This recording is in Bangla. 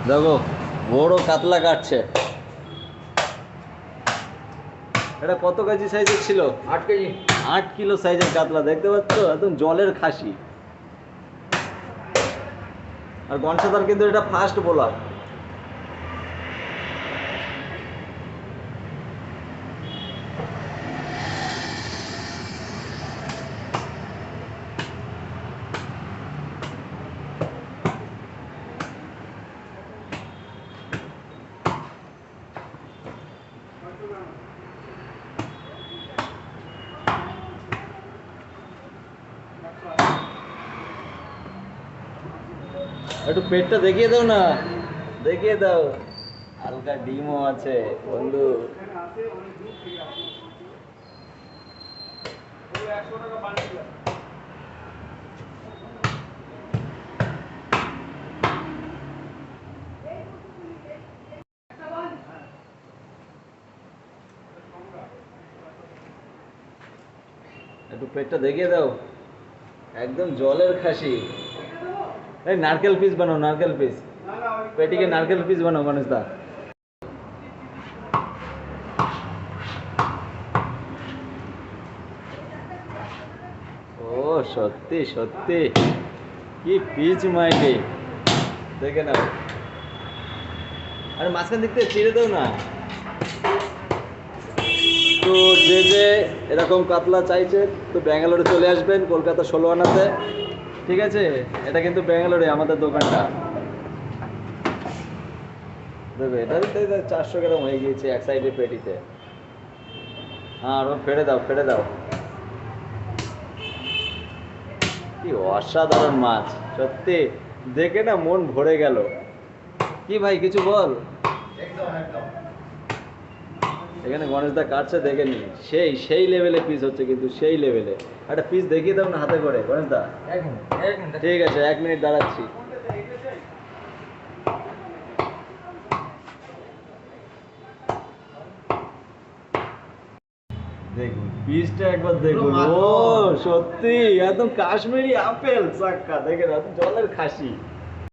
দেখো বড় কাতলা কাটছে। এটা কত কেজি সাইজের ছিল? 8 কেজি। 8 কিলো সাইজের কাতলা, দেখতে পাচ্ছ একদম জলের খাসি। আর গনসাদার কিন্তু এটা ফাস্ট বোলার। একটু পেটটা দেখিয়ে দাও না, দেখিয়ে দাও। হালকা ডিমও আছে বন্ধু। একটু পেটটা দেখিয়ে দাও, একদম জলের খাসি। এই নারকেল পিস বানাও, নারকেল পিস, পেটিকে নারকেল পিস বানাও গণেশ দা। ও সত্যি সত্যি কি পিচ মাইকে, দেখে নাও। আরে মাঝখান দিক থেকে ছিঁড়ে দাও না। তো যে যে এরকম কাতলা চাইছে তো ব্যাঙ্গালোরে চলে আসবেন, কলকাতা 16 আনাতে। ঠিক আছে, এটা কিন্তু ব্যাঙ্গালোরে আমাদের দোকানটা। দেবে এটা 400 গ্রাম হয়ে গিয়েছে এক সাইডে পেটিতে। হ্যাঁ আরো ফেড়ে দাও, ফেড়ে দাও। কি অসাধারণ মাছ, সত্যি দেখে না মন ভরে গেল। কি ভাই কিছু বল। এখানে গণেশদা কাটছে, দেখে নি, সেই সেই লেভেলে পিস হচ্ছে, কিন্তু সেই লেভেলে। একটা পিস দেখিয়ে দাও না হাতে করে গণেশদা। ঠিক আছে, 1 মিনিট দাঁড়াচ্ছি। দেখুন পিসটা একবার দেখুন। ও সত্যি একদম কাশ্মীরি আপেল চাক্কা, দেখে না জলের খাসি।